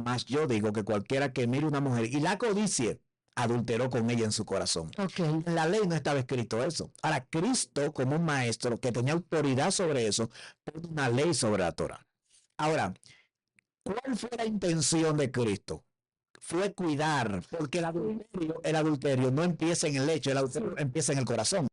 Mas yo digo que cualquiera que mire una mujer y la codicie, adulteró con ella en su corazón. Okay. En la ley no estaba escrito eso. Ahora, Cristo, como un maestro que tenía autoridad sobre eso, pone una ley sobre la Torah. Ahora, ¿cuál fue la intención de Cristo? Fue cuidar, porque el adulterio no empieza en el lecho, el adulterio empieza en el corazón.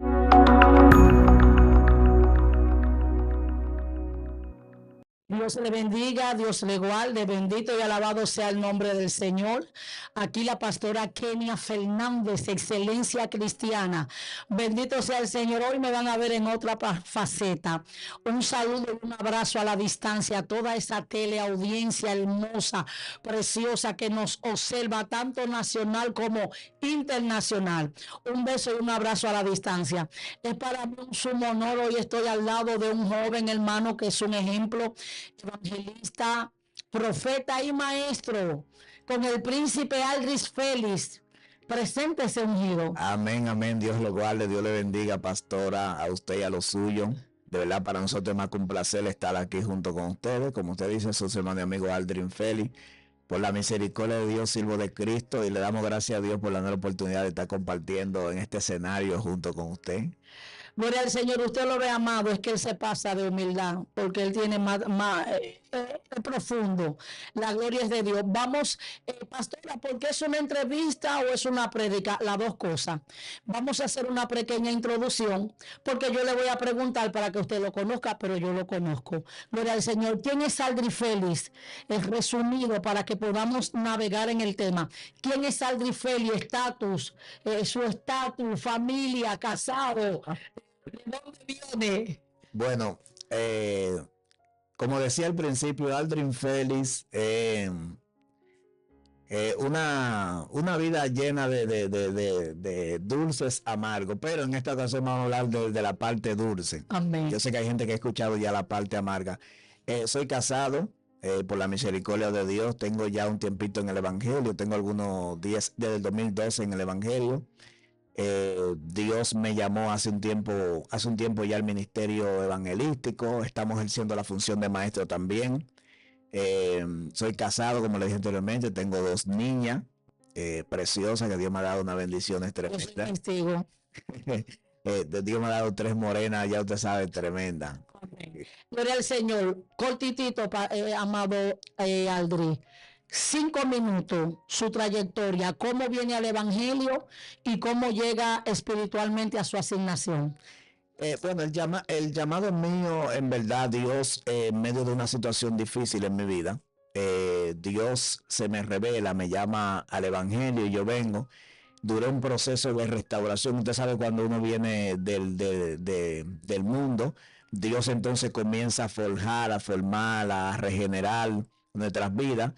Dios le bendiga, Dios le guarde, bendito y alabado sea el nombre del Señor. Aquí la pastora Kenia Fernández, Excelencia Cristiana. Bendito sea el Señor. Hoy me van a ver en otra faceta. Un saludo y un abrazo a la distancia a toda esa teleaudiencia hermosa, preciosa que nos observa tanto nacional como internacional. Un beso y un abrazo a la distancia. Es para mí un sumo honor. Hoy estoy al lado de un joven hermano que es un ejemplo, evangelista, profeta y maestro, con el príncipe Aldris Félix. Preséntese, ungido. Amén, amén. Dios lo guarde, Dios le bendiga, pastora, a usted y a lo suyo. De verdad, para nosotros es más que un placer estar aquí junto con ustedes. Como usted dice, su hermano y amigo Aldrin Félix. Por la misericordia de Dios, sirvo de Cristo, y le damos gracias a Dios por la nueva oportunidad de estar compartiendo en este escenario junto con usted. Gloria al Señor. Usted lo ve, amado, es que Él se pasa de humildad, porque Él tiene más profundo. La gloria es de Dios. Vamos, pastora, ¿porque es una entrevista o es una prédica? Las dos cosas. Vamos a hacer una pequeña introducción, porque yo le voy a preguntar para que usted lo conozca, pero yo lo conozco. Gloria al Señor. ¿Quién es Aldris Félix? Es resumido para que podamos navegar en el tema. ¿Quién es Aldris Félix? Estatus, su estatus, familia, casado. ¿De dónde viene? Bueno, como decía al principio, Aldrin Félix, una vida llena de dulces amargos, pero en esta ocasión vamos a hablar de la parte dulce. Amén. Yo sé que hay gente que ha escuchado ya la parte amarga. Soy casado, por la misericordia de Dios, tengo ya un tiempito en el Evangelio, tengo algunos días desde el 2012 en el Evangelio. Dios me llamó hace un tiempo ya al ministerio evangelístico. Estamos ejerciendo la función de maestro también. Soy casado, como le dije anteriormente, tengo 2 niñas preciosas, que Dios me ha dado una bendición tremenda. Yo soy testigo. Dios me ha dado 3 morenas, ya usted sabe, tremenda. Gloria al Señor. Cortitito, amado Aldris. 5 minutos, su trayectoria, cómo viene al Evangelio y cómo llega espiritualmente a su asignación. Bueno, el llamado mío, en verdad, Dios, en medio de una situación difícil en mi vida, Dios se me revela, me llama al Evangelio y yo vengo. Duré un proceso de restauración. Usted sabe, cuando uno viene del mundo, Dios entonces comienza a forjar, a formar, a regenerar nuestras vidas.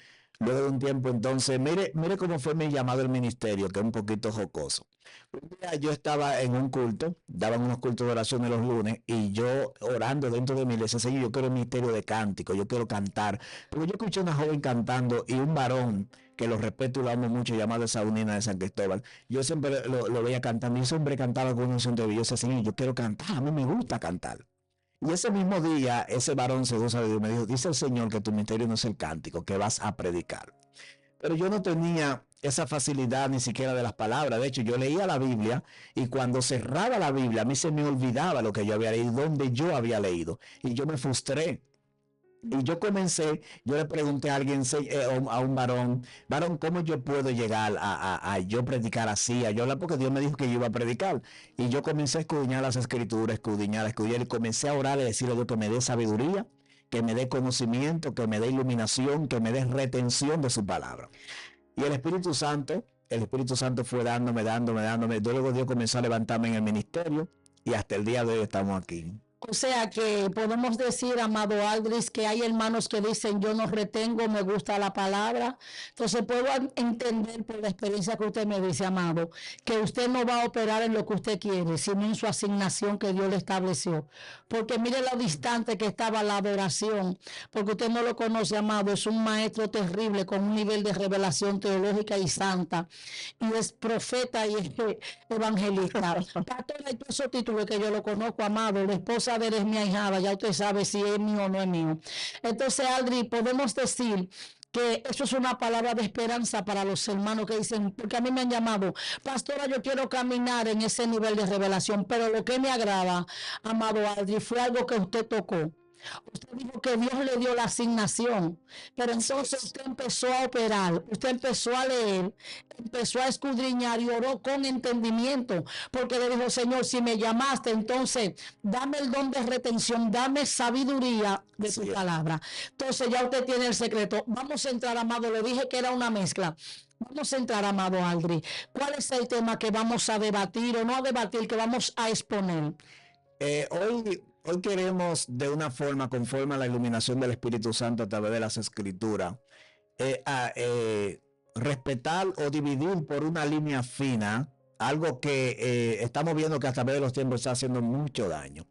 Luego de un tiempo, entonces, mire cómo fue mi llamado al ministerio, que es un poquito jocoso. Un día yo estaba en un culto, daban unos cultos de oración los lunes, y yo orando dentro de mi iglesia, Señor, yo quiero el ministerio de cántico, yo quiero cantar. Pero yo escuché a una joven cantando y un varón que lo respeto y lo amo mucho, llamado Saunina de San Cristóbal. Yo siempre lo veía cantando, y ese hombre cantaba con un acento de Dios, Señor, yo quiero cantar, a mí me gusta cantar. Y ese mismo día, ese varón celoso de Dios me dijo, dice el Señor que tu ministerio no es el cántico, que vas a predicar. Pero yo no tenía esa facilidad ni siquiera de las palabras. De hecho, yo leía la Biblia, y cuando cerraba la Biblia, a mí se me olvidaba lo que yo había leído, donde yo había leído. Y yo me frustré. Y yo le pregunté a alguien, a un varón, ¿cómo yo puedo llegar a yo predicar así, a yo hablar? Porque Dios me dijo que yo iba a predicar. Y yo comencé a escudriñar las escrituras, escudriñar, y comencé a orar y decirle a Dios que me dé sabiduría, que me dé conocimiento, que me dé iluminación, que me dé retención de su palabra. Y el Espíritu Santo fue dándome. Luego Dios comenzó a levantarme en el ministerio, y hasta el día de hoy estamos aquí. O sea que podemos decir, amado Aldris, que hay hermanos que dicen, yo no retengo, me gusta la palabra. Entonces puedo entender por la experiencia que usted me dice, amado, que usted no va a operar en lo que usted quiere, sino en su asignación que Dios le estableció. Porque mire lo distante que estaba la adoración, porque usted no lo conoce, amado, es un maestro terrible con un nivel de revelación teológica y santa, y es profeta y es evangelista. Pastor, hay todos esos títulos que yo lo conozco, amado. La esposa de él es mi ahijada, ya usted sabe si es mío o no es mío. Entonces, Aldris, podemos decir que eso es una palabra de esperanza para los hermanos que dicen, porque a mí me han llamado, pastora, yo quiero caminar en ese nivel de revelación, pero lo que me agrada, amado Adri, fue algo que usted tocó. Usted dijo que Dios le dio la asignación, pero entonces usted empezó a operar, usted empezó a leer, empezó a escudriñar y oró con entendimiento, porque le dijo, Señor, si me llamaste, entonces dame el don de retención, dame sabiduría de tu palabra. Entonces ya usted tiene el secreto. Vamos a entrar, amado, le dije que era una mezcla. Vamos a entrar, amado Aldri. ¿Cuál es el tema que vamos a debatir o no a debatir, que vamos a exponer? Hoy queremos, de una forma, conforme a la iluminación del Espíritu Santo a través de las Escrituras, respetar o dividir por una línea fina algo que estamos viendo que a través de los tiempos está haciendo mucho daño.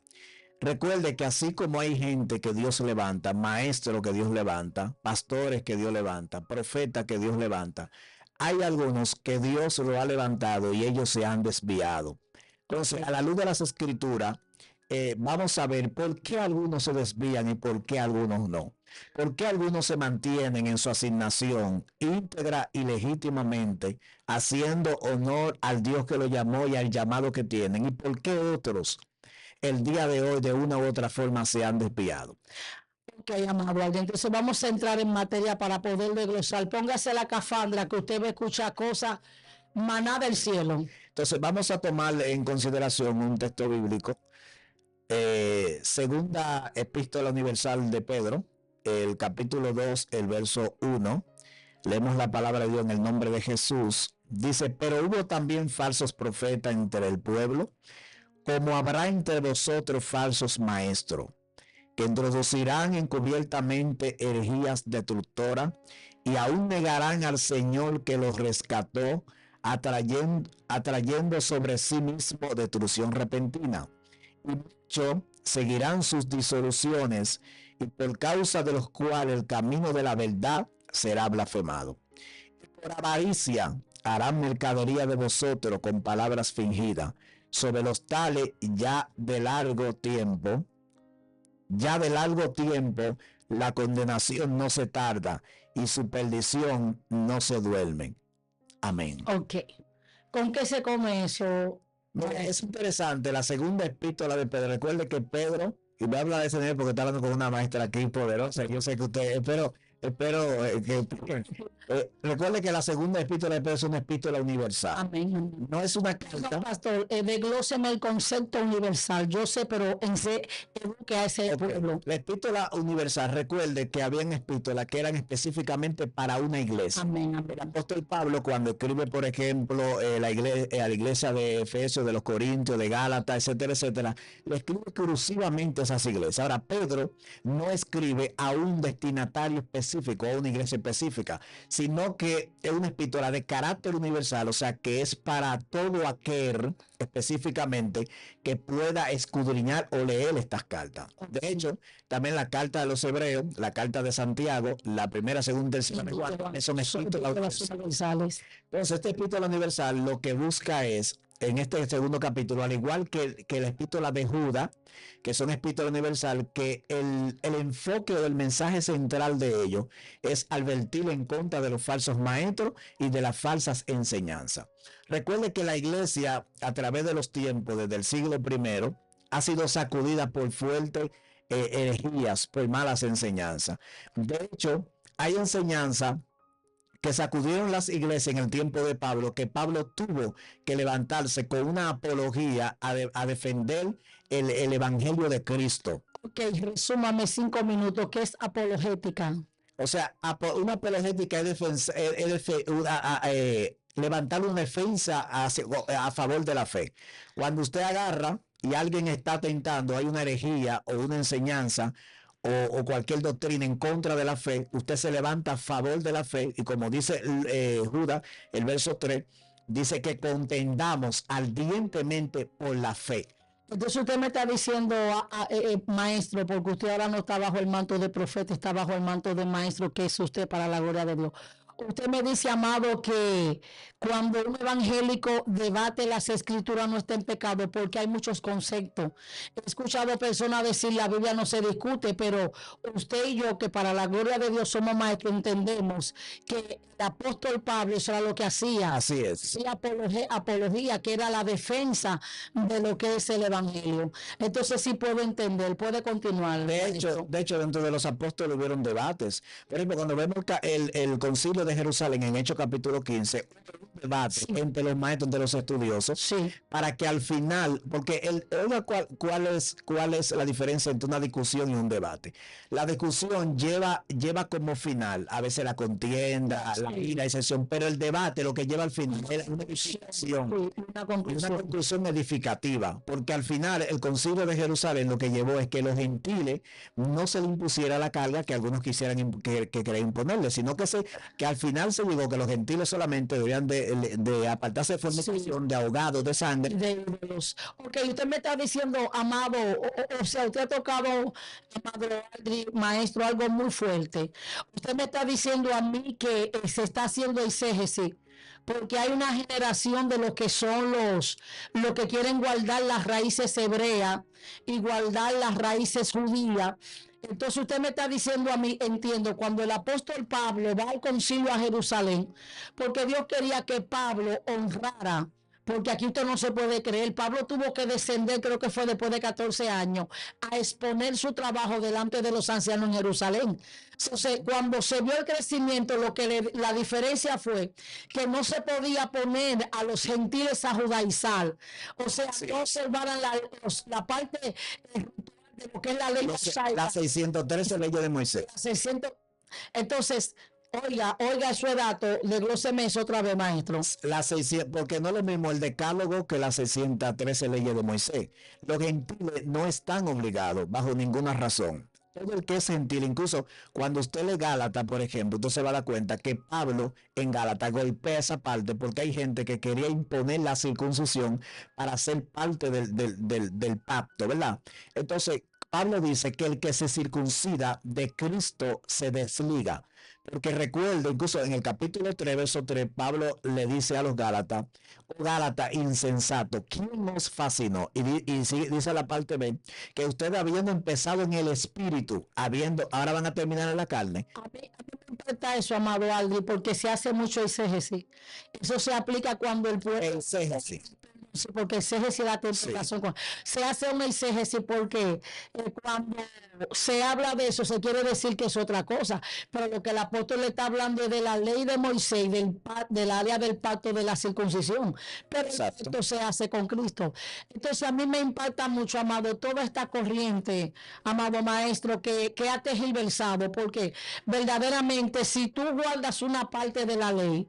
Recuerde que así como hay gente que Dios levanta, maestros que Dios levanta, pastores que Dios levanta, profetas que Dios levanta, hay algunos que Dios lo ha levantado y ellos se han desviado. Entonces, a la luz de las Escrituras, vamos a ver por qué algunos se desvían y por qué algunos no. ¿Por qué algunos se mantienen en su asignación íntegra y legítimamente, haciendo honor al Dios que lo llamó y al llamado que tienen? ¿Y por qué otros el día de hoy de una u otra forma se han desviado? Ok, amado Aldo. Entonces vamos a entrar en materia para poder desglosar. Póngase la cafandra que usted va a escuchar cosas maná del cielo. Entonces vamos a tomar en consideración un texto bíblico. Segunda Epístola Universal de Pedro, el capítulo 2, el verso 1. Leemos la palabra de Dios en el nombre de Jesús. Dice, pero hubo también falsos profetas entre el pueblo, como habrá entre vosotros falsos maestros, que introducirán encubiertamente herejías destructoras y aún negarán al Señor que los rescató, atrayendo sobre sí mismo destrucción repentina. Y muchos seguirán sus disoluciones, y por causa de los cuales el camino de la verdad será blasfemado. Y por avaricia harán mercadería de vosotros con palabras fingidas. Sobre los tales ya de largo tiempo la condenación no se tarda y su perdición no se duerme. Amén. Ok. ¿Con qué se come eso? Mira, es interesante, la segunda epístola de Pedro. Recuerde que Pedro, y voy a hablar de ese nivel porque está hablando con una maestra aquí poderosa. Yo sé que usted, espero recuerde que la segunda epístola de Pedro es una epístola universal. Amén. No es una carta. No, pastor, desglóseme el concepto universal. Yo sé, pero en sé que a ese pueblo. La epístola universal, recuerde que habían epístolas que eran específicamente para una iglesia. Amén, amén. El apóstol Pablo, cuando escribe, por ejemplo, a la iglesia de Efesios, de los Corintios, de Gálatas, etcétera, etcétera, le escribe exclusivamente a esas iglesias. Ahora, Pedro no escribe a un destinatario específico, a una iglesia específica, sino que es una epístola de carácter universal, o sea que es para todo aquel específicamente que pueda escudriñar o leer estas cartas. De hecho, también la carta de los Hebreos, la carta de Santiago, la primera, segunda, tercera y cuarta, son epístolas universales. Entonces, esta epístola universal lo que busca es, en este segundo capítulo, al igual que la epístola de Judas, que son epístolas universal, que el enfoque del mensaje central de ellos es advertir en contra de los falsos maestros y de las falsas enseñanzas. Recuerde que la iglesia, a través de los tiempos, desde el siglo I, ha sido sacudida por fuertes herejías, por malas enseñanzas. De hecho, hay enseñanzas que sacudieron las iglesias en el tiempo de Pablo, que Pablo tuvo que levantarse con una apología a defender el evangelio de Cristo. Ok, resúmame 5 minutos, ¿qué es apologética? O sea, una apologética es levantar una defensa a favor de la fe. Cuando usted agarra y alguien está tentando, hay una herejía o una enseñanza o cualquier doctrina en contra de la fe, usted se levanta a favor de la fe, y como dice Judas, el verso 3, dice que contendamos ardientemente por la fe. Entonces usted me está diciendo, maestro, porque usted ahora no está bajo el manto de profeta, está bajo el manto de maestro, que es usted, para la gloria de Dios. Usted me dice, amado, que cuando un evangélico debate las escrituras no está en pecado porque hay muchos conceptos. He escuchado personas decir la Biblia no se discute, pero usted y yo, que para la gloria de Dios somos maestros, entendemos que el apóstol Pablo eso era lo que hacía. Así es. Sí, apología, que era la defensa de lo que es el evangelio. Entonces sí puedo entender, puede continuar. De hecho, dentro de los apóstoles hubieron debates. Por ejemplo, cuando vemos el concilio de Jerusalén en Hechos capítulo 15, un debate entre los maestros de los estudiosos, para que al final, porque oiga, ¿cuál es la diferencia entre una discusión y un debate? La discusión lleva como final a veces la contienda, la ira y sesión, pero el debate lo que lleva al final es una edificación, una conclusión edificativa, porque al final el concilio de Jerusalén lo que llevó es que los gentiles no se le impusiera la carga que algunos quisieran que querían imponerle, sino que al final se llegó que los gentiles solamente deberían de apartarse de fornicación, de ahogados, de sangre. Ok, usted me está diciendo, amado, o sea, usted ha tocado, amado maestro, algo muy fuerte. Usted me está diciendo a mí que se está haciendo exégesis porque hay una generación de los que son los que quieren guardar las raíces hebreas y guardar las raíces judías. Entonces usted me está diciendo a mí, entiendo, cuando el apóstol Pablo va al concilio a Jerusalén, porque Dios quería que Pablo honrara, porque aquí usted no se puede creer, Pablo tuvo que descender, creo que fue después de 14 años, a exponer su trabajo delante de los ancianos en Jerusalén. Entonces, cuando se vio el crecimiento, la diferencia fue que no se podía poner a los gentiles a judaizar, o sea, no observaran la parte de lo que es la ley mosaica. Las 613 leyes de Moisés. Entonces, oiga ese dato, desglóseme eso otra vez, maestro. Porque no es lo mismo el decálogo que las 613 leyes de Moisés. Los gentiles no están obligados bajo ninguna razón. Todo el que es gentil, incluso cuando usted lee Gálatas, por ejemplo, usted se va a dar cuenta que Pablo en Gálatas golpea esa parte porque hay gente que quería imponer la circuncisión para ser parte del pacto, ¿verdad? Entonces, Pablo dice que el que se circuncida de Cristo se desliga. Porque recuerdo, incluso en el capítulo 3, verso 3, Pablo le dice a los Gálatas, oh Gálatas insensato, ¿quién nos fascinó? Y dice la parte B, que ustedes habiendo empezado en el espíritu, ahora van a terminar en la carne. A mí me importa eso, amado Aldi, porque se hace mucho exégesis. Eso se aplica cuando el pueblo... Exégesis. Porque exégesis la interpretación. Se hace una exégesis porque cuando se habla de eso se quiere decir que es otra cosa, pero lo que el apóstol le está hablando es de la ley de Moisés, del área del pacto de la circuncisión, pero esto se hace con Cristo. Entonces a mí me impacta mucho, amado, toda esta corriente, amado maestro, que ha tergiversado, porque verdaderamente si tú guardas una parte de la ley,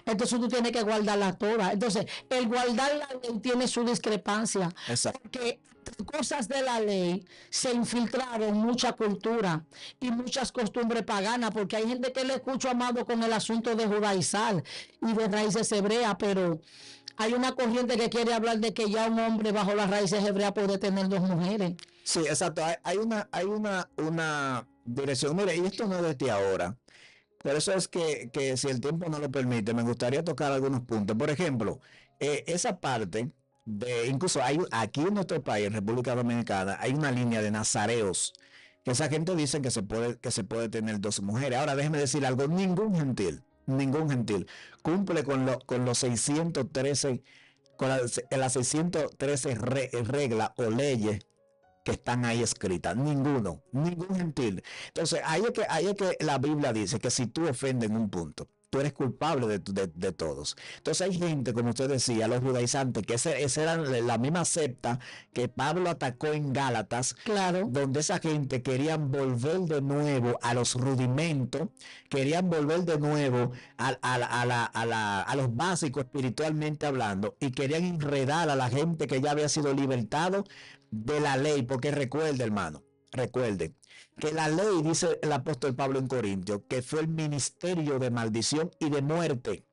entonces tú tienes que guardarla toda. Entonces, el guardar la ley tiene su discrepancia. Exacto. Porque cosas de la ley se infiltraron mucha cultura y muchas costumbres paganas, porque hay gente que le escucho, amado, con el asunto de judaizar y de raíces hebreas, pero hay una corriente que quiere hablar de que ya un hombre bajo las raíces hebreas puede tener 2 mujeres. Sí, exacto. Hay una dirección. Mire, y esto no es de ahora. Por eso es que si el tiempo no lo permite, me gustaría tocar algunos puntos. Por ejemplo, esa parte incluso aquí en nuestro país, en República Dominicana, hay una línea de nazareos, que esa gente dice que se puede tener 2 mujeres. Ahora déjeme decir algo, ningún gentil cumple con los 613, con las 613 reglas o leyes que están ahí escritas, ningún gentil. Entonces, ahí es que la Biblia dice que si tú ofendes en un punto, tú eres culpable de todos. Entonces hay gente, como usted decía, los judaizantes, que esa era la misma secta que Pablo atacó en Gálatas, claro, donde esa gente querían volver de nuevo a los rudimentos, querían volver de nuevo a los básicos espiritualmente hablando, y querían enredar a la gente que ya había sido libertado de la ley, porque recuerde, hermano, que la ley, dice el apóstol Pablo en Corintios, que fue el ministerio de maldición y de muerte.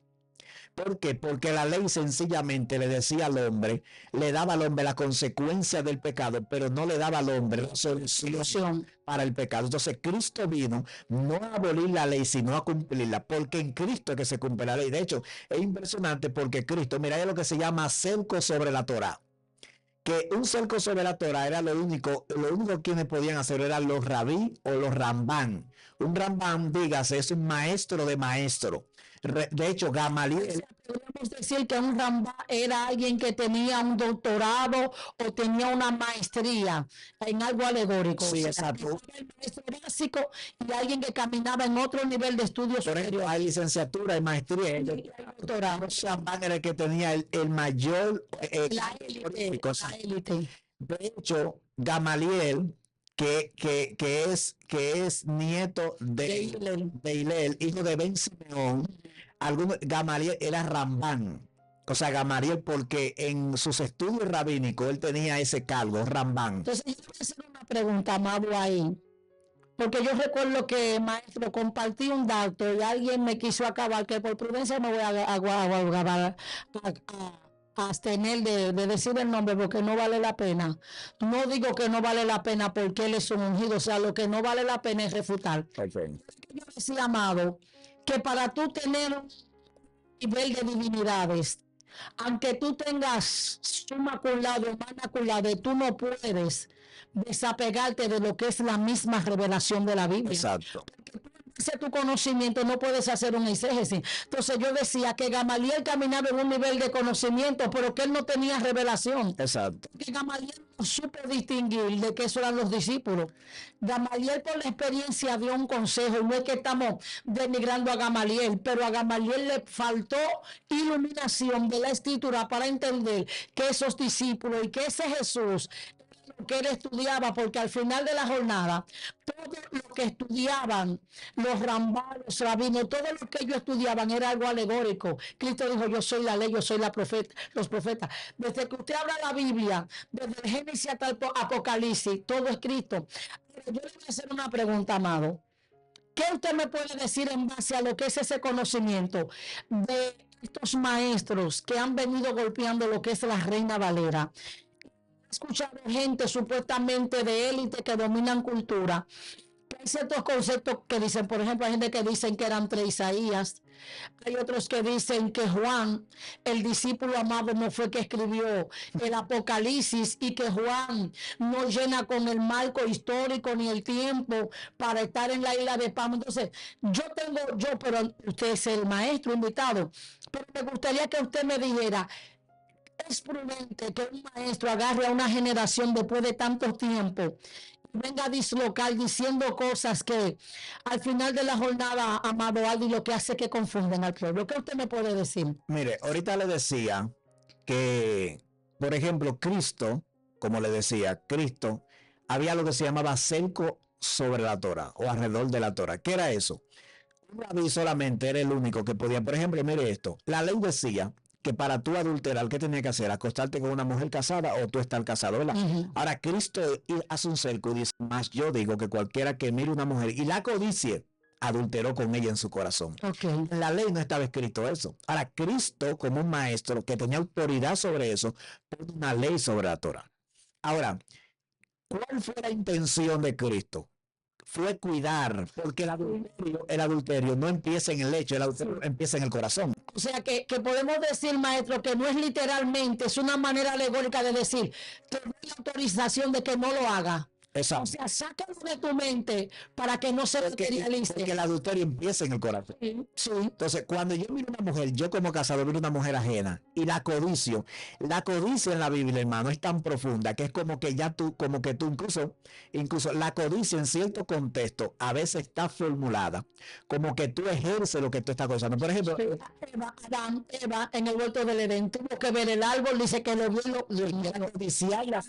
¿Por qué? Porque la ley sencillamente le decía al hombre, le daba al hombre la consecuencia del pecado, pero no le daba al hombre la solución para el pecado. Entonces Cristo vino no a abolir la ley, sino a cumplirla, porque en Cristo es que se cumple la ley. De hecho, es impresionante porque Cristo, mira, es lo que se llama cerco sobre la Torá. Que un cerco sobre la Torá era lo único quienes podían hacer eran los rabí o los rambán. Un rambán, dígase, es un maestro de maestro. De hecho, Gamaliel. Podemos decir que un Rambá era alguien que tenía un doctorado o tenía una maestría en algo alegórico. Sí, o sea, exacto. el maestro básico y alguien que caminaba en otro nivel de estudios. Por ejemplo, hay licenciatura y maestría. El doctorado Rambán era el que tenía el mayor. La élite. De hecho, Gamaliel, que es nieto de Hillel, hijo de Ben Simeón, Gamaliel era Rambán. O sea, Gamaliel, porque en sus estudios rabínicos él tenía ese cargo, Rambán. Entonces, yo voy a hacer una pregunta, Amado, ahí. Porque yo recuerdo que, maestro, compartí un dato y alguien me quiso acabar, que por prudencia me voy a abstener de decir el nombre porque no vale la pena. No digo que no vale la pena porque él es un ungido, o sea, lo que no vale la pena es refutar. Okay. Yo decía, Amado, que para tú tener un nivel de divinidades, aunque tú tengas summa cum laude o magna cum laude, tú no puedes desapegarte de lo que es la misma revelación de la Biblia. Exacto. Ese tu conocimiento no puedes hacer un exégesis. Entonces yo decía que Gamaliel caminaba en un nivel de conocimiento, pero que él no tenía revelación. Exacto. Que Gamaliel no supo distinguir de que esos eran los discípulos. Gamaliel por la experiencia dio un consejo. No es que estamos denigrando a Gamaliel, pero a Gamaliel le faltó iluminación de la escritura para entender que esos discípulos y que ese Jesús que él estudiaba, porque al final de la jornada, todo lo que estudiaban, los rambás, los rabinos, todo lo que ellos estudiaban era algo alegórico. Cristo dijo, yo soy la ley, yo soy los profetas. Desde que usted abra la Biblia, desde el Génesis hasta el Apocalipsis, todo es Cristo. Yo le voy a hacer una pregunta, amado. ¿Qué usted me puede decir en base a lo que es ese conocimiento de estos maestros que han venido golpeando lo que es la Reina Valera? Escuchado gente supuestamente de élite que dominan cultura, que hay ciertos conceptos que dicen, por ejemplo, hay gente que dicen que eran 3 Isaías, hay otros que dicen que Juan, el discípulo amado, no fue que escribió el Apocalipsis y que Juan no llena con el marco histórico ni el tiempo para estar en la isla de Palma. Entonces, pero usted es el maestro invitado, pero me gustaría que usted me dijera, ¿es prudente que un maestro agarre a una generación después de tanto tiempo y venga a dislocar diciendo cosas que al final de la jornada, amado Aldi, lo que hace es que confunden al pueblo? ¿Qué usted me puede decir? Mire, ahorita le decía que, por ejemplo, Cristo, como le decía, Cristo, había lo que se llamaba cerco sobre la Torá o alrededor de la Torá. ¿Qué era eso? Un rabí solamente era el único que podía. Por ejemplo, mire esto, la ley decía que para tú adulterar, ¿qué tenía que hacer? Acostarte con una mujer casada o tú estar casado, ¿verdad? Ahora Cristo hace un cerco y dice, más yo digo que cualquiera que mire una mujer y la codicie, adulteró con ella en su corazón. Okay. En la ley no estaba escrito eso. Ahora Cristo, como un maestro que tenía autoridad sobre eso, pone una ley sobre la Torah. Ahora, ¿cuál fue la intención de Cristo? Fue cuidar, porque el adulterio no empieza en el lecho, el adulterio empieza en el corazón. O sea que podemos decir, maestro, que no es literalmente, es una manera alegórica de decir que no hay autorización de que no lo haga. Exacto. O sea, sácalo de tu mente para que no se materialice. Porque el adulterio empieza en el corazón. Sí, sí. Entonces, cuando yo miro una mujer, yo como casado miro una mujer ajena y la codicia en la Biblia, hermano, es tan profunda que es como que ya tú, incluso la codicia en cierto contexto a veces está formulada como que tú ejerces lo que tú estás gozando. Por ejemplo, Eva en el huerto del Edén tuvo que ver el árbol, dice que lo vio, la codicia y la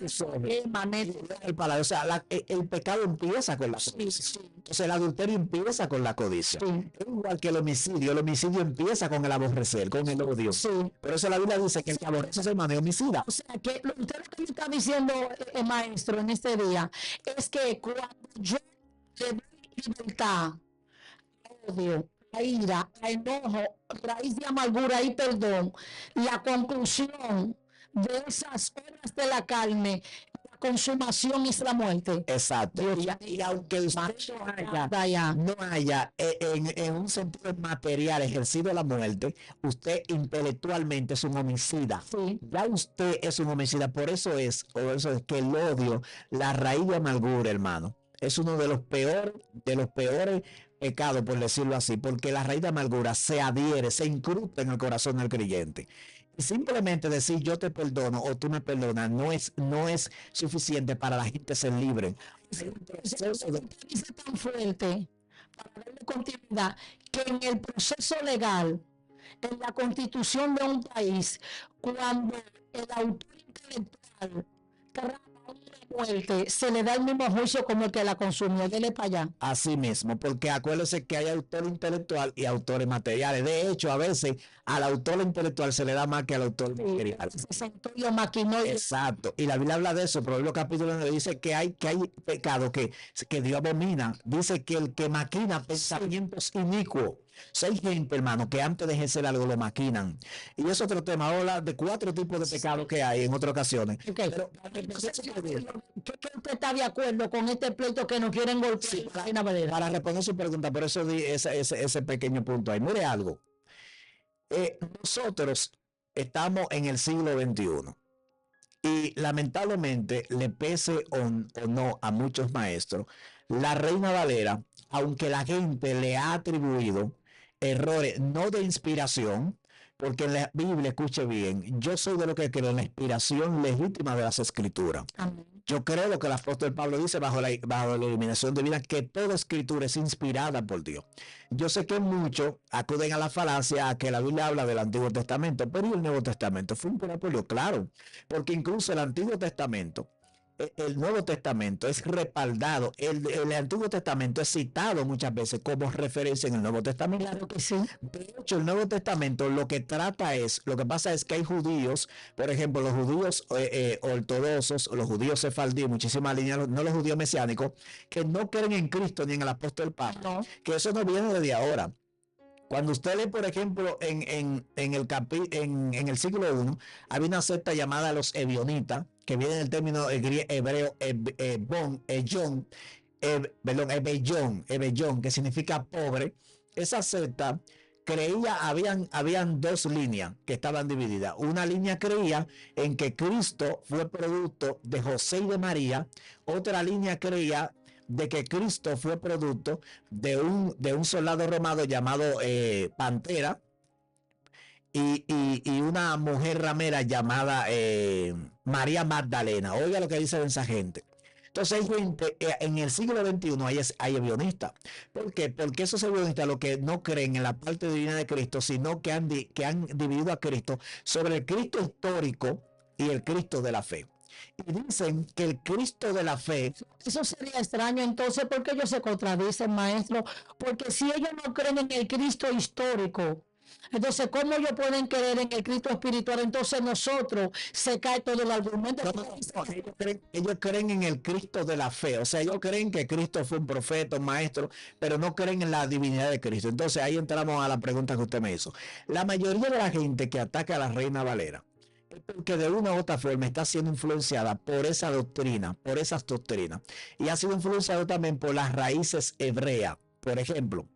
el paladar, o sea, el pecado empieza con la codicia. Entonces el adulterio empieza con la codicia. Es igual que el homicidio empieza con el aborrecer, con el odio. Pero eso la Biblia dice que el que aborrece es hermano homicida. O sea que lo que usted está diciendo, maestro, en este día, es que cuando yo le doy libertad, odio, a ira, a enojo, raíz de amargura y perdón, la conclusión de esas obras de la carne, la consumación es la muerte. Exacto. Y aunque usted no haya en un sentido material ejercido la muerte, usted intelectualmente es un homicida. Sí. Ya usted es un homicida. Por eso es que el odio, la raíz de amargura, hermano, es uno de los peores pecados, por decirlo así, porque la raíz de amargura se adhiere, se incrusta en el corazón del creyente. Y simplemente decir yo te perdono o tú me perdonas no es suficiente para la gente ser libre. Dice tan fuerte para darle continuidad que en el proceso legal, en la constitución de un país, cuando el autor intelectual trata una muerte, se le da el mismo juicio como el que la consumió. Dele para allá. Así mismo, porque acuérdese que hay autor intelectual y autores materiales. De hecho, a veces al autor intelectual se le da más que al autor material. Se sentó y lo maquinó. Exacto. Y la Biblia habla de eso. Proverbios capítulo 9 dice que hay pecado que Dios abomina. Dice que el que maquina pensamientos inicuos. O sea, hay gente, hermano, que antes de ejercer algo lo maquinan. Y es otro tema. Habla de 4 tipos de pecados que hay en otras ocasiones. Okay. Pero, ¿qué usted está de acuerdo con este pleito que nos quieren golpear? Sí, para responder su pregunta, por eso di ese pequeño punto ahí. Mire algo. Nosotros estamos en el siglo XXI. Y lamentablemente, le pese o no a muchos maestros, la Reina Valera, aunque la gente le ha atribuido errores no de inspiración, porque en la Biblia, escuche bien, yo soy de lo que creo en la inspiración legítima de las Escrituras. Amén. Yo creo lo que el apóstol Pablo dice bajo la iluminación divina, que toda escritura es inspirada por Dios. Yo sé que muchos acuden a la falacia a que la Biblia habla del Antiguo Testamento, pero ¿y el Nuevo Testamento? Fue un monopolio, claro, porque incluso el Antiguo Testamento, el Nuevo Testamento es respaldado, el Antiguo Testamento es citado muchas veces como referencia en el Nuevo Testamento. Claro que sí. De hecho, el Nuevo Testamento lo que pasa es que hay judíos, por ejemplo, los judíos ortodoxos, los judíos sefardíes, muchísimas líneas, no los judíos mesiánicos, que no creen en Cristo ni en el apóstol Pablo, No. que eso no viene desde ahora. Cuando usted lee, por ejemplo, en el siglo I, había una secta llamada los ebionitas, que viene del término hebreo ebellón, que significa pobre. Esa secta creía, habían 2 líneas que estaban divididas. Una línea creía en que Cristo fue producto de José y de María. Otra línea creía de que Cristo fue producto de un soldado romano llamado Pantera y una mujer ramera llamada María Magdalena. Oiga lo que dice esa gente. Entonces hay gente, en el siglo XXI hay avionistas. ¿Por qué? Porque esos avionistas lo que no creen en la parte divina de Cristo, sino que han dividido a Cristo sobre el Cristo histórico y el Cristo de la fe. Y dicen que el Cristo de la fe... Eso sería extraño entonces, porque ellos se contradicen, maestro, porque si ellos no creen en el Cristo histórico, entonces ¿cómo ellos pueden creer en el Cristo espiritual? Entonces nosotros se cae todo el argumento. Ellos creen en el Cristo de la fe, o sea, ellos creen que Cristo fue un profeta, un maestro, pero no creen en la divinidad de Cristo. Entonces ahí entramos a la pregunta que usted me hizo. La mayoría de la gente que ataca a la Reina Valera, porque de una u otra forma está siendo influenciada por esa doctrina, por esas doctrinas, y ha sido influenciado también por las raíces hebreas, por ejemplo,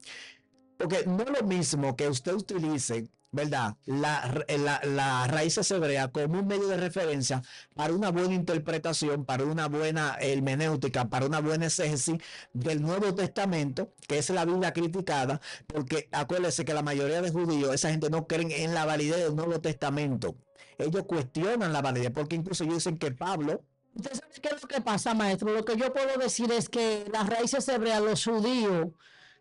porque no es lo mismo que usted utilice, ¿verdad?, las raíces hebreas como un medio de referencia para una buena interpretación, para una buena hermenéutica, para una buena exégesis del Nuevo Testamento, que es la Biblia criticada, porque acuérdese que la mayoría de judíos, esa gente no creen en la validez del Nuevo Testamento. Ellos cuestionan la validez, porque incluso ellos dicen que Pablo... ¿Usted sabe qué es lo que pasa, maestro? Lo que yo puedo decir es que las raíces hebreas, los judíos,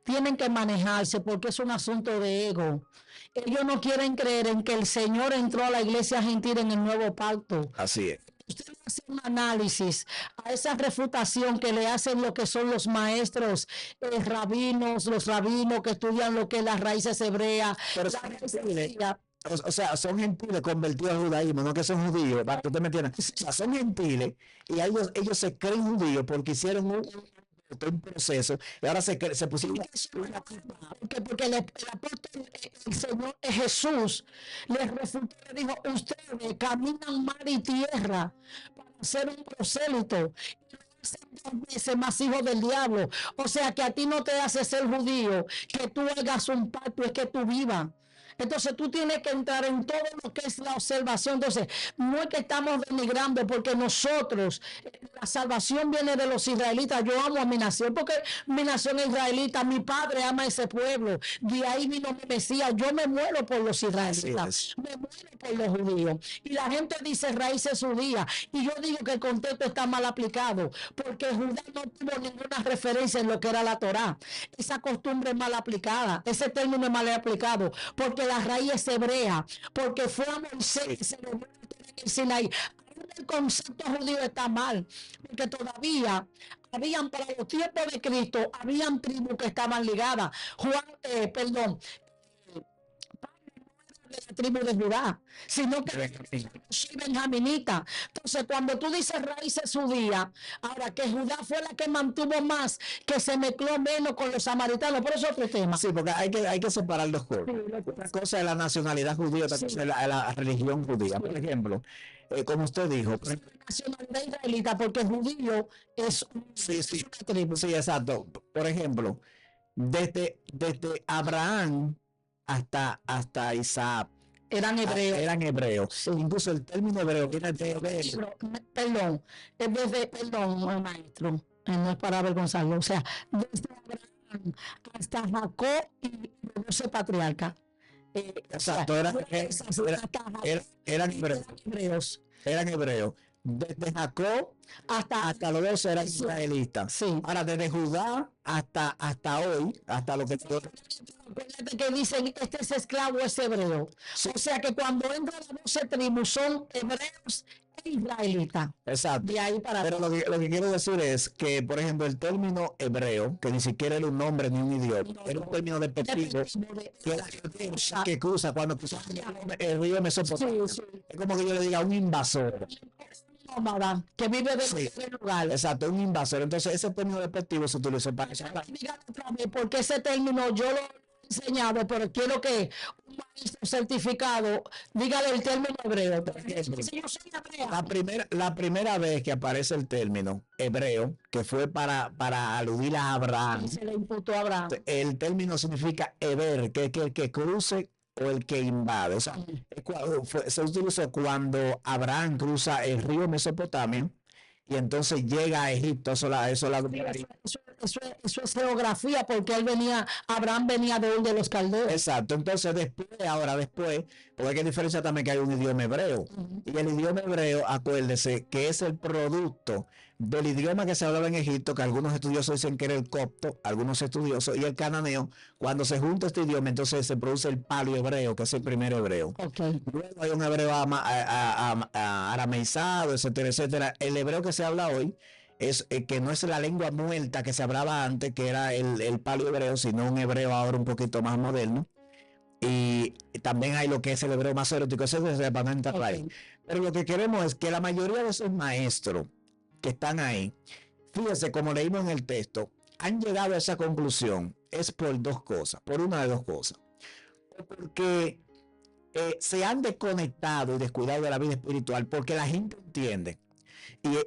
tienen que manejarse porque es un asunto de ego. Ellos no quieren creer en que el Señor entró a la iglesia gentil en el nuevo pacto. Así es. Usted hace un análisis a esa refutación que le hacen lo que son los maestros rabinos, los rabinos que estudian lo que es las raíces hebreas. Pero o sea, son gentiles convertidos al judaísmo, no que son judíos, para que usted me entienda. O sea, son gentiles y ellos se creen judíos porque hicieron un un proceso, y ahora se pusieron porque el apóstol, el Señor Jesús, les refutó, le dijo, ustedes caminan mar y tierra para ser un prosélito, dos veces más hijo del diablo. O sea que a ti no te hace ser judío que tú hagas un pacto, es que tú vivas. Entonces tú tienes que entrar en todo lo que es la observación. Entonces, no es que estamos denigrando, porque nosotros, la salvación viene de los israelitas. Yo amo a mi nación, porque mi nación es israelita, mi padre ama a ese pueblo. De ahí vino mi Mesías. Yo me muero por los israelitas, me muero por los judíos. Y la gente dice raíces judías. Y yo digo que el contexto está mal aplicado, porque Judá no tuvo ninguna referencia en lo que era la Torá. Esa costumbre es mal aplicada, ese término es mal aplicado, porque la raíz es hebrea, porque fue a Moisés que se le dio en el Sinaí. El concepto judío está mal, porque todavía habían, para los tiempos de Cristo, habían tribus que estaban ligadas. De la tribu de Judá, sino que soy benjaminita. Entonces, cuando tú dices raíces judías, ahora que Judá fue la que mantuvo más, que se mezcló menos con los samaritanos, por eso es otro tema. Sí, porque hay que separar dos cosas. Una cosa es la nacionalidad judía, otra cosa es la religión judía. Por ejemplo, como usted dijo, la nacionalidad israelita, porque judío es una tribu. Sí, exacto. Por ejemplo, desde Abraham hasta Isaac eran hebreos. Eran hebreos. Sí. Incluso el término hebreo viene de hebreo. Perdón, maestro, no es para avergonzarlo. O sea, desde Abraham hasta Jacob y los 12 patriarcas. Exacto, eran hebreos. Eran hebreos. Desde Jacob hasta los 12 eran israelitas. Sí. Ahora, desde Judá hasta hoy, hasta lo que... Acuérdate que dicen, este es esclavo, es hebreo. Sí. O sea que cuando entran las 12 tribus son hebreos e israelitas. Exacto. De ahí para Pero lo que quiero decir es que, por ejemplo, el término hebreo, que ni siquiera era un nombre ni un idioma, era un término despectivo que cruza cuando cruza el río Mesopotamia. Sí. Es como que yo le diga un invasor. Que vive de lugar. Exacto, un invasor. Entonces, ese término despectivo se utilizó para eso. Porque ese término yo lo he enseñado, pero quiero que un maestro certificado dígale el término hebreo. La primera vez que aparece el término hebreo, que fue para aludir a Abraham, se le imputó a Abraham. El término significa heber, que es el que cruce o el que invade. O sea, se utilizó cuando Abraham cruza el río Mesopotamia y entonces llega a Egipto. Eso es geografía, porque Abraham venía de los caldeos. Exacto. Entonces después, porque hay que diferenciar también que hay un idioma hebreo. Y el idioma hebreo, acuérdese que es el producto del idioma que se hablaba en Egipto, que algunos estudiosos dicen que era el copto, algunos estudiosos, y el cananeo. Cuando se junta este idioma, entonces se produce el paleo hebreo, que es el primer hebreo. Okay. Luego hay un hebreo arameizado, etcétera, etcétera. El hebreo que se habla hoy es que no es la lengua muerta que se hablaba antes, que era el paleo hebreo, sino un hebreo ahora un poquito más moderno. Y también hay lo que es el hebreo más erótico, eso es de Panamá. Okay. Pero lo que queremos es que la mayoría de esos maestros que están ahí, fíjense, como leímos en el texto, han llegado a esa conclusión, es por dos cosas, por una de dos cosas. Porque se han desconectado y descuidado de la vida espiritual, porque la gente entiende.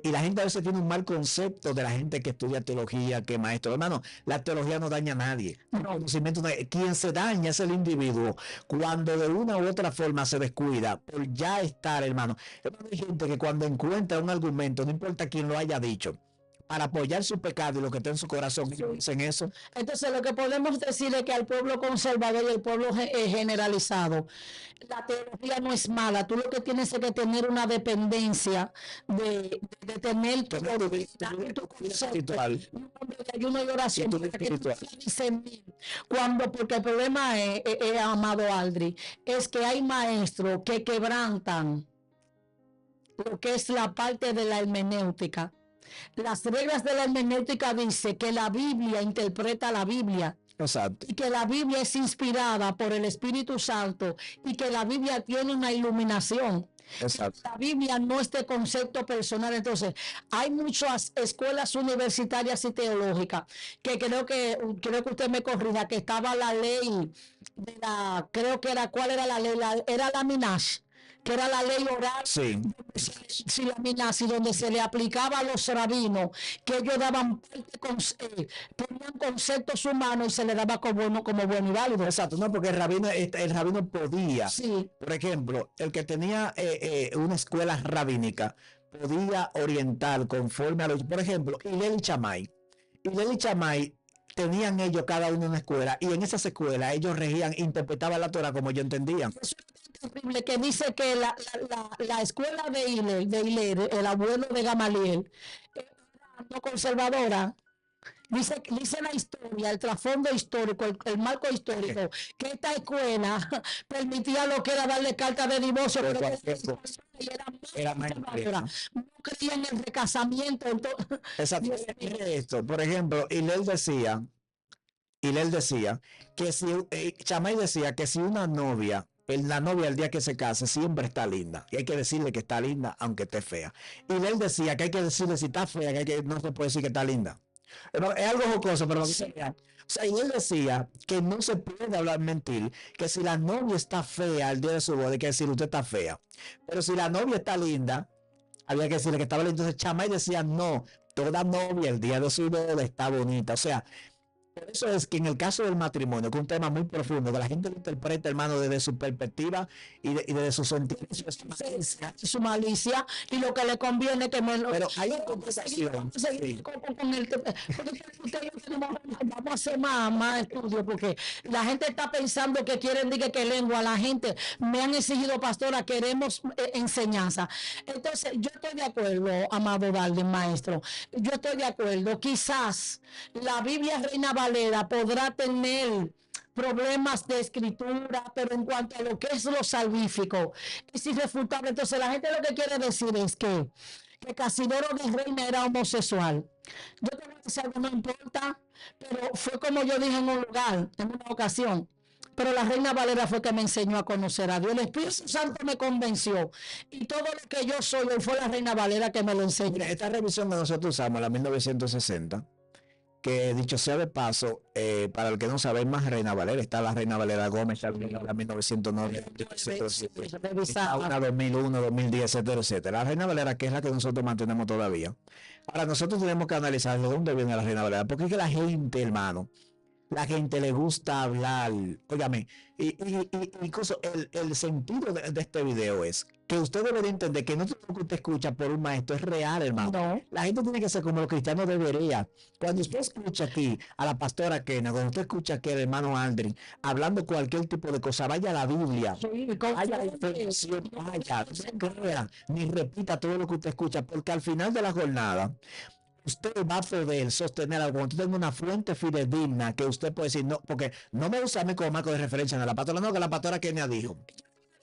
Y la gente a veces tiene un mal concepto de la gente que estudia teología, que maestro. Hermano, la teología no daña a nadie. Quien se daña es el individuo cuando de una u otra forma se descuida por ya estar, hermano. Hay gente que cuando encuentra un argumento, no importa quién lo haya dicho, para apoyar su pecado y lo que está en su corazón, dicen eso. Entonces, lo que podemos decir es que al pueblo conservador y al pueblo generalizado, la teología no es mala. Tú lo que tienes es que tener una dependencia de tener tu espiritual, un hombre de ayuno y oración, porque el problema es, amado Aldri, es que hay maestros que quebrantan lo que es la parte de la hermenéutica. Las reglas de la hermenéutica dice que la Biblia interpreta la Biblia. Exacto. Y que la Biblia es inspirada por el Espíritu Santo y que la Biblia tiene una iluminación. Exacto. La Biblia no es de concepto personal. Entonces, hay muchas escuelas universitarias y teológicas que creo que usted me corrija, que estaba la ley de la, creo que era, ¿cuál era la ley? Era la Minash, que era la ley oral. Sí. Sí, la Minash, donde se le aplicaba a los rabinos, que ellos daban ponían conceptos humanos y se le daba como bueno y válido. Exacto, no, porque el rabino podía, Sí. por ejemplo, el que tenía una escuela rabínica podía orientar conforme a los, por ejemplo, Hillel y Chamay tenían ellos cada uno una escuela y en esas escuelas ellos regían, interpretaban la Torah como ellos entendían. Eso es terrible, que dice que la escuela de Hillel, el abuelo de Gamaliel, era no conservadora. Dice la historia, el trasfondo histórico, el marco histórico, que esta escuela permitía lo que era darle carta de divorcio, pero era más conservadora. No creía en el recasamiento. Entonces, Exacto. Mire esto, por ejemplo, Hillel decía que si, Chamay decía que si una novia, la novia el día que se case siempre está linda y hay que decirle que está linda aunque esté fea. Y él decía que hay que decirle si está fea, que no se puede decir que está linda. Es algo jocoso, pero sí. O sea, y él decía que no se puede hablar mentir, que si la novia está fea el día de su boda hay que decir usted está fea. Pero si la novia está linda, había que decirle que estaba linda. Entonces Chamay decía no, toda novia el día de su boda está bonita. O sea, por eso es que en el caso del matrimonio, que es un tema muy profundo, que la gente lo interpreta, hermano, desde su perspectiva y desde sus sentimientos, su malicia, y lo que le conviene que me lo... Pero hay una conversación. Sí. Con el tema. Vamos a hacer más estudios, porque la gente está pensando que quieren decir que lengua. La gente me han exigido, pastora, queremos enseñanza. Entonces, yo estoy de acuerdo, amado Dalvin, maestro. Yo estoy de acuerdo. Quizás la Biblia Reina Valera podrá tener problemas de escritura, pero en cuanto a lo que es lo salvífico, es irrefutable. Entonces la gente lo que quiere decir es que Casimiro de Reina era homosexual. Yo te voy a decir algo, no importa, pero fue como yo dije en un lugar, en una ocasión. Pero la Reina Valera fue que me enseñó a conocer a Dios. El Espíritu Santo me convenció. Y todo lo que yo soy hoy fue la Reina Valera que me lo enseñó. Mira, esta revisión que nosotros usamos, la 1960, que dicho sea de paso, para el que no sabe, más Reina Valera, está la Reina Valera Gómez, la 1909, está una 2001, 2010, etcétera, etcétera. La Reina Valera, que es la que nosotros mantenemos todavía. Ahora, nosotros tenemos que analizar de dónde viene la Reina Valera, porque es que la gente, hermano, la gente le gusta hablar, óigame, incluso el sentido de este video es que usted debe de entender que no todo lo que usted escucha por un maestro es real, hermano. No. La gente tiene que ser como los cristianos debería. Cuando usted escucha aquí a la pastora Kena, cuando usted escucha aquí al hermano Aldrin hablando cualquier tipo de cosa, vaya a la Biblia, vaya a la información, vaya, no se crea, ni repita todo lo que usted escucha, porque al final de la jornada usted va a poder sostener algo cuando usted tenga una fuente fidedigna que usted puede decir, no, porque no me usa a mí como marco de referencia en la pastora, no, que la pastora Kenia dijo.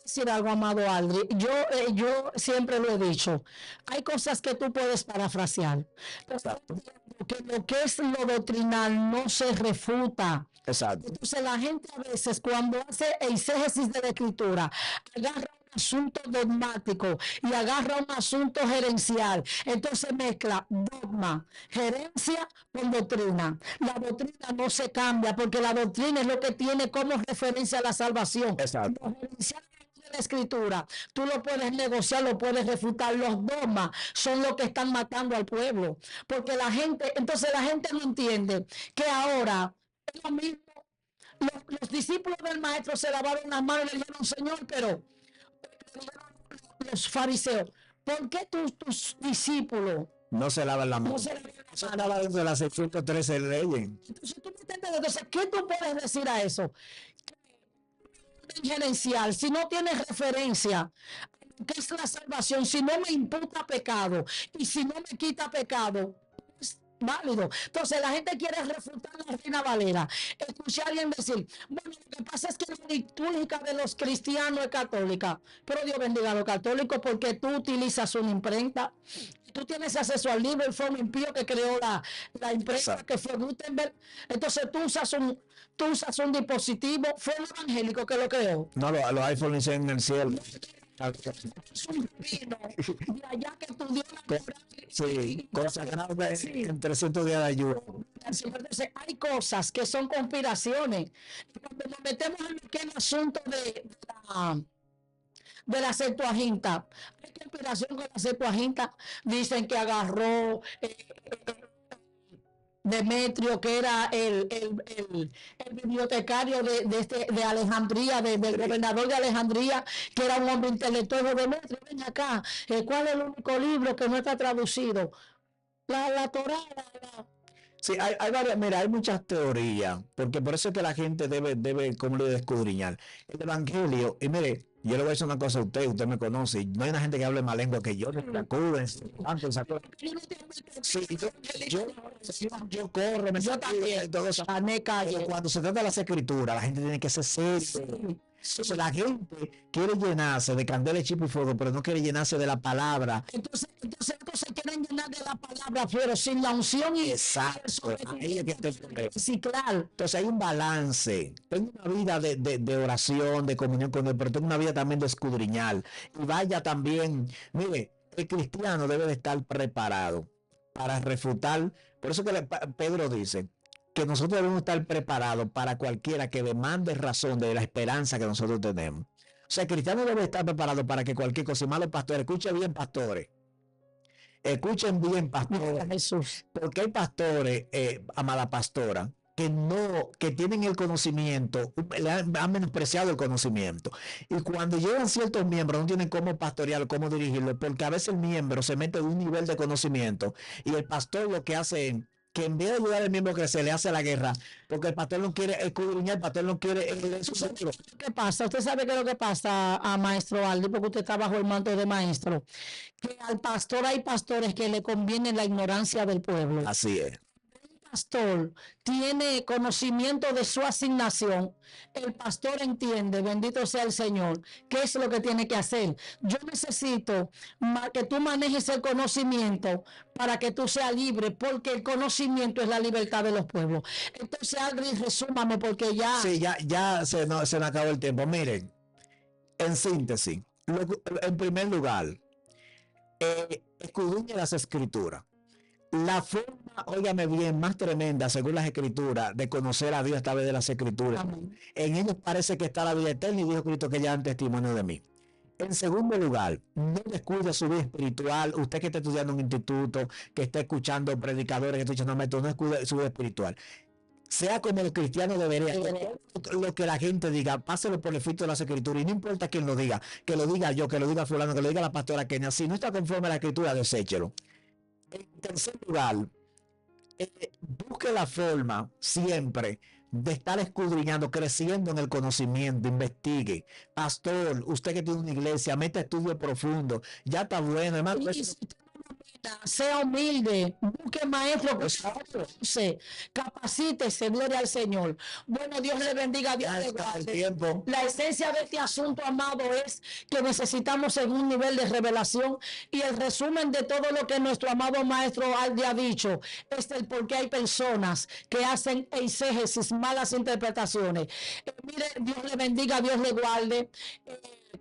Decir algo, amado Aldri, yo siempre lo he dicho, hay cosas que tú puedes parafrasear, Exacto. que lo que es lo doctrinal no se refuta. Exacto. Entonces la gente a veces cuando hace exégesis de la escritura agarra un asunto dogmático y agarra un asunto gerencial, entonces mezcla dogma, gerencia con doctrina. La doctrina no se cambia porque la doctrina es lo que tiene como referencia a la salvación. Exacto. Lo gerencial de la escritura, tú lo puedes negociar, lo puedes refutar. Los dogmas son los que están matando al pueblo, porque entonces la gente no entiende que ahora es lo mismo. Los discípulos del maestro se lavaron las manos y le dijeron, Señor, pero los fariseos, ¿por qué tus discípulos no se lavan las manos? Eso estaba dentro de las 613 leyes. Entonces, ¿tú me entiendes? Entonces, ¿qué tú puedes decir a eso? Gerencial, si no tienes referencia, ¿qué es la salvación? Si no me imputa pecado y si no me quita pecado, es válido. Entonces la gente quiere refutar la Reina Valera. Escuché a alguien decir, bueno, lo que pasa es que la litúrgica de los cristianos es católica, pero Dios bendiga a los católicos porque tú utilizas una imprenta. Tú tienes acceso al libro, el Fondo Impío que creó la imprenta, que fue Gutenberg. Entonces tú usas un dispositivo, fue un evangélico que lo creó. No, los iPhones en el cielo. Es un rabino de allá que estudió la Torá. Sí, consagrado en 300 días de ayuno. El Señor dice, hay cosas que son conspiraciones. Cuando nos metemos en aquel asunto de la Septuaginta, hay conspiración con la Septuaginta. Dicen que agarró Demetrio, que era el bibliotecario de Alejandría, del gobernador de Alejandría, que era un hombre intelectual. Demetrio, ven acá, ¿cuál es el único libro que no está traducido? La Torá. Sí, hay varias, mira, hay muchas teorías, porque por eso es que la gente debe como le escudriñar. El Evangelio, y mire, yo le voy a decir una cosa a usted me conoce, no hay una gente que hable más lengua que yo, yo corro, me saco todo eso. Pero cuando se trata de las escrituras, la gente tiene que ser seria. Entonces la gente quiere llenarse de candela, chip y fuego, pero no quiere llenarse de la palabra. Entonces quieren llenar de la palabra, pero sin la unción y exacto. Ahí es que está el problema. Sí, claro. Entonces hay un balance. Tengo una vida de oración, de comunión con Dios, pero tengo una vida también de escudriñar. Y vaya también, mire, el cristiano debe de estar preparado para refutar. Por eso que Pedro dice que nosotros debemos estar preparados para cualquiera que demande razón de la esperanza que nosotros tenemos. O sea, el cristiano debe estar preparado para que cualquier cosa, y malos pastores, escuchen bien, pastores. Escuchen bien, pastores. Jesús. Porque hay pastores, amada pastora, que tienen el conocimiento, han menospreciado el conocimiento. Y cuando llegan ciertos miembros, no tienen cómo pastorearlo, cómo dirigirlo, porque a veces el miembro se mete en un nivel de conocimiento y el pastor lo que hace es que en vez de ayudar al miembro que se le hace la guerra, porque el pastor no quiere escudriñar, el pastor no quiere su seguro. ¿Qué pasa? Usted sabe qué es lo que pasa a maestro Aldi, porque usted está bajo el manto de maestro, que al pastor hay pastores que le conviene la ignorancia del pueblo. Así es. Pastor tiene conocimiento de su asignación, el pastor entiende, bendito sea el Señor, qué es lo que tiene que hacer. Yo necesito que tú manejes el conocimiento para que tú seas libre, porque el conocimiento es la libertad de los pueblos. Entonces, Aldrin, resúmame, porque ya... Sí, ya se nos acabó el tiempo. Miren, en síntesis, en primer lugar, escudriñe las escrituras. La forma, óigame bien, más tremenda, según las escrituras, de conocer a Dios a través de las escrituras. Amén. En ellos parece que está la vida eterna y dijo Cristo que ya dan testimonio de mí. En segundo lugar, no descuide su vida espiritual. Usted que está estudiando en un instituto, que está escuchando predicadores, que está escuchando métodos, no descuide su vida espiritual. Sea como el cristiano debería. Lo que la gente diga, páselo por el filtro de las escrituras y no importa quién lo diga, que lo diga yo, que lo diga fulano, que lo diga la pastora Kenia. Si no está conforme a la escritura, deséchelo. En tercer lugar, busque la forma siempre de estar escudriñando, creciendo en el conocimiento, investigue. Pastor, usted que tiene una iglesia, meta estudio profundo, ya está bueno, hermano. Sea humilde, busque maestro, capacítese, gloria al Señor. Bueno, Dios le bendiga, Dios le guarde. La esencia de este asunto, amado, es que necesitamos en un nivel de revelación, y el resumen de todo lo que nuestro amado maestro Aldi ha dicho es el por qué hay personas que hacen eisegesis, malas interpretaciones. Mire, Dios le bendiga, Dios le guarde.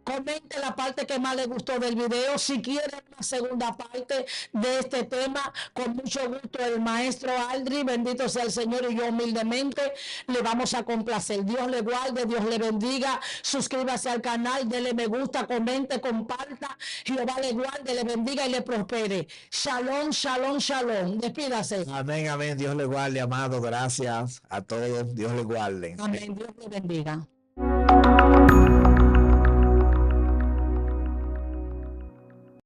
Comente la parte que más le gustó del video. Si quiere una segunda parte de este tema, con mucho gusto el maestro Aldri, bendito sea el Señor, y yo humildemente le vamos a complacer. Dios le guarde, Dios le bendiga. Suscríbase al canal, dele me gusta, comente, comparta. Jehová le guarde, le bendiga y le prospere. Shalom, shalom, shalom. Despídase. Amén, amén. Dios le guarde, amado. Gracias a todos. Dios le guarde. Amén. Dios le bendiga.